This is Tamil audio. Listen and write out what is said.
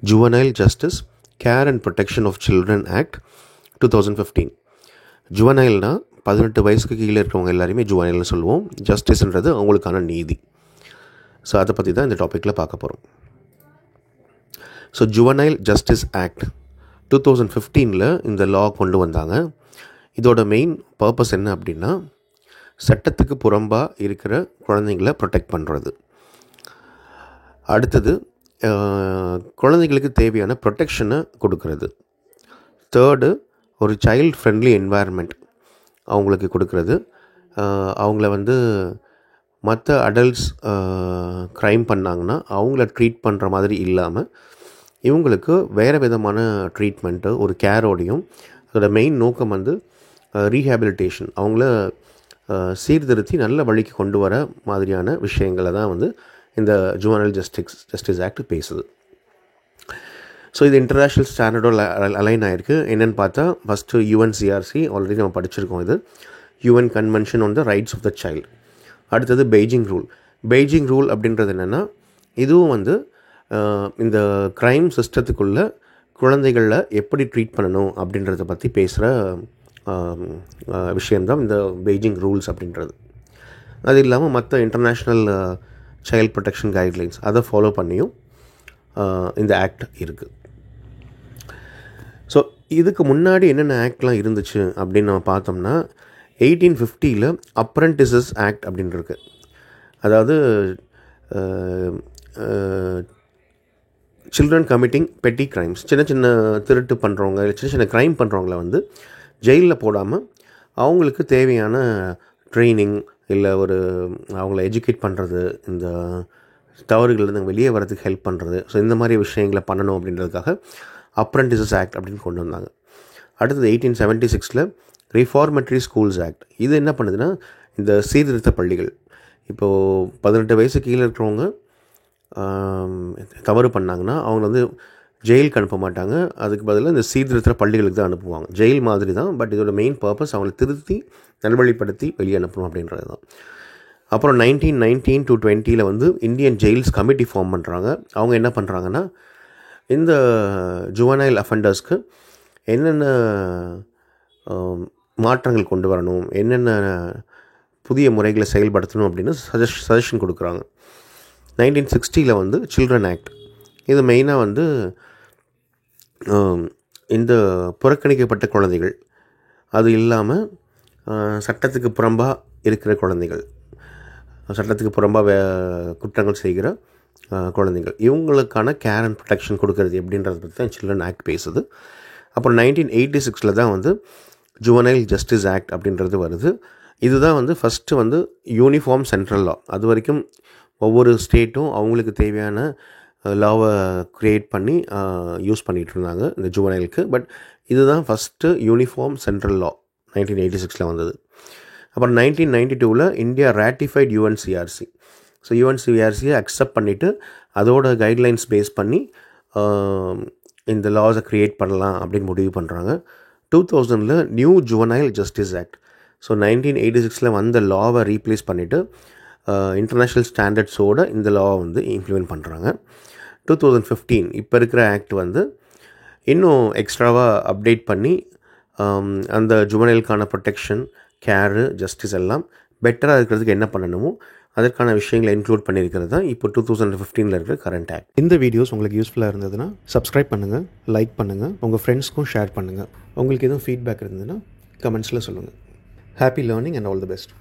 Juvenile Justice, Care and Protection of Children Act 2015. ஜுவனைல்னா 18 வயசுக்கு கீழே இருக்கிறவங்க எல்லாருமே ஜுவனைல்னு சொல்லுவோம். ஜஸ்டிஸ்ன்றது அவங்களுக்கான நீதி. ஸோ அதை பற்றி தான் இந்த டாப்பிக்கில் பார்க்க போகிறோம். ஸோ ஜுவனைல் ஜஸ்டிஸ் ஆக்ட் 2015 இந்த லா கொண்டு வந்தாங்க. இதோட மெயின் பர்பஸ் என்ன அப்படின்னா, சட்டத்துக்கு புறம்பாக இருக்கிற குழந்தைங்கள ப்ரொடெக்ட் பண்ணுறது. அடுத்தது குழந்தைங்களுக்கு தேவையான ப்ரொடெக்ஷனை கொடுக்கறது. தேர்டு, ஒரு சைல்ட் ஃப்ரெண்ட்லி என்வாயர்மெண்ட் அவங்களுக்கு கொடுக்கறது. அவங்கள மற்ற அடல்ட்ஸ் க்ரைம் பண்ணாங்கன்னா அவங்கள ட்ரீட் பண்ணுற மாதிரி இல்லாமல் இவங்களுக்கு வேறு விதமான ட்ரீட்மெண்ட்டு, ஒரு கேரோடையும். அதோட மெயின் நோக்கம் ரீஹேபிலிட்டேஷன், அவங்கள சீர்திருத்தி நல்ல வழிக்கு கொண்டு வர மாதிரியான விஷயங்களை தான் இந்த ஜுவனைல் ஜஸ்டிஸ் ஆக்ட் பேசுது. ஸோ இது இன்டர்நேஷ்னல் ஸ்டாண்டர்டோட அலைன் ஆகிருக்கு. என்னென்னு பார்த்தா, ஃபஸ்ட்டு UNCRC ஆல்ரெடி நம்ம படிச்சிருக்கோம். இது UN convention on the rights of the child. அடுத்தது பெய்ஜிங் ரூல். பெய்ஜிங் ரூல் அப்படின்றது என்னென்னா, இதுவும் இந்த க்ரைம் சிஸ்டத்துக்குள்ளே குழந்தைகளில் எப்படி ட்ரீட் பண்ணணும் அப்படின்றத பற்றி பேசுகிற விஷயந்தான் இந்த பெய்ஜிங் ரூல்ஸ் அப்படின்றது. அது இல்லாமல் மற்ற இன்டர்நேஷ்னல் சைல்ட் ப்ரொடெக்ஷன் கைட்லைன்ஸ் அதை ஃபாலோ பண்ணியும் இந்த ஆக்ட் இருக்குது. ஸோ இதுக்கு முன்னாடி என்னென்ன ஆக்ட்லாம் இருந்துச்சு அப்படின்னு நம்ம பார்த்தோம்னா, 1850 அப்ரெண்டிசஸ் ஆக்ட் அப்படின்னு இருக்குது. அதாவது சில்ட்ரன் கமிட்டிங் பெட்டி க்ரைம்ஸ், சின்ன சின்ன திருட்டு பண்ணுறவங்க, சின்ன சின்ன க்ரைம் பண்ணுறவங்கள ஜெயிலில் போடாமல் அவங்களுக்கு தேவையான ட்ரைனிங் இல்லை அவங்கள எஜுகேட் பண்ணுறது, இந்த தவறுகள்லேருந்து வெளியே வரதுக்கு ஹெல்ப் பண்ணுறது. ஸோ இந்த மாதிரி விஷயங்களை பண்ணணும் அப்படின்றதுக்காக அப்ரெண்டிசஸ் ஆக்ட் அப்படின்னு கொண்டு வந்தாங்க. அடுத்தது 1876 ரிஃபார்மேட்டரி ஸ்கூல்ஸ் ஆக்ட். இது என்ன பண்ணுதுன்னா, இந்த சீர்திருத்த பள்ளிகள், இப்போது 18 வயசு கீழே இருக்கிறவங்க தவறு பண்ணாங்கன்னா அவங்கள ஜெயிலுக்கு அனுப்ப மாட்டாங்க. அதுக்கு பதிலாக இந்த சீர்திருத்த பள்ளிகளுக்கு தான் அனுப்புவாங்க. ஜெயில் மாதிரி தான், பட் இதோட மெயின் பர்பஸ் அவங்கள திருத்தி நல்வழிப்படுத்தி வெளியே அனுப்பணும் அப்படின்றது தான். அப்புறம் 1919 to 20 Indian jails committee form பண்ணுறாங்க. அவங்க என்ன பண்ணுறாங்கன்னா, இந்த ஜுவனைல் அஃபெண்டர்ஸ்க்கு என்னென்ன மாற்றங்கள் கொண்டு வரணும், என்னென்ன புதிய முறைகளை செயல்படுத்தணும் அப்படின்னு சஜஷன் கொடுக்குறாங்க. 1960 சில்ட்ரன் ஆக்ட். இது மெயினாக இந்த புறக்கணிக்கப்பட்ட குழந்தைகள், அது இல்லாமல் சட்டத்துக்கு புறம்பாக இருக்கிற குழந்தைகள், சட்டத்துக்கு புறம்பாக குற்றங்கள் செய்கிற குழந்தைகள், இவங்களுக்கான கேர் அண்ட் ப்ரொடெக்ஷன் கொடுக்கறது எப்படின்றத பற்றி தான் சில்ட்ரன் ஆக்ட் பேசுது. அப்புறம் 1986 தான் ஜுவனைல் ஜஸ்டிஸ் ஆக்ட் அப்படின்றது வருது. இதுதான் ஃபஸ்ட்டு யூனிஃபார்ம் சென்ட்ரல் லா. அது வரைக்கும் ஒவ்வொரு ஸ்டேட்டும் அவங்களுக்கு தேவையான லாவை க்ரியேட் பண்ணி யூஸ் பண்ணிகிட்டு இருந்தாங்க இந்த ஜுவனைலுக்கு. பட் இதுதான் ஃபஸ்ட்டு யூனிஃபார்ம் சென்ட்ரல் லா 1986 வந்தது. அப்புறம் 1992 இந்தியா ரேட்டிஃபைட் UNCRC. ஸோ UNCRCயை அக்செப்ட் பண்ணிவிட்டு அதோட கைட்லைன்ஸ் பேஸ் பண்ணி இந்த லாஸை க்ரியேட் பண்ணலாம் அப்படின்னு முடிவு பண்ணுறாங்க. 2000 new juvenile justice act. So 1986 வந்த லாவை ரீப்ளேஸ் பண்ணிவிட்டு இன்டர்நேஷ்னல் ஸ்டாண்டர்ட்ஸோடு இந்த லாவை இம்ப்ளிமெண்ட் பண்ணுறாங்க. 2015 இப்போ இருக்கிற ஆக்ட் இன்னும் எக்ஸ்ட்ராவாக அப்டேட் பண்ணி அந்த ஜுவனைலுக்கான ப்ரொடெக்ஷன், கேரு, ஜஸ்டிஸ் எல்லாம் பெட்டராக இருக்கிறதுக்கு என்ன பண்ணணுமோ அதற்கான விஷயங்களை இன்க்ளூட் பண்ணியிருக்கிறது தான் இப்போ 2015 இருக்கிற கரண்ட் ஆக்ட். இந்த வீடியோஸ் உங்களுக்கு யூஸ்ஃபுல்லாக இருந்ததுன்னா சப்ஸ்கிரைப் பண்ணுங்கள், லைக் பண்ணுங்கள், உங்கள் ஃப்ரெண்ட்ஸ்க்கும் ஷேர் பண்ணுங்கள். உங்களுக்கு எதுவும் ஃபீட்பேக் இருந்ததுன்னா கமெண்ட்ஸில் சொல்லுங்கள். Happy learning and all the best.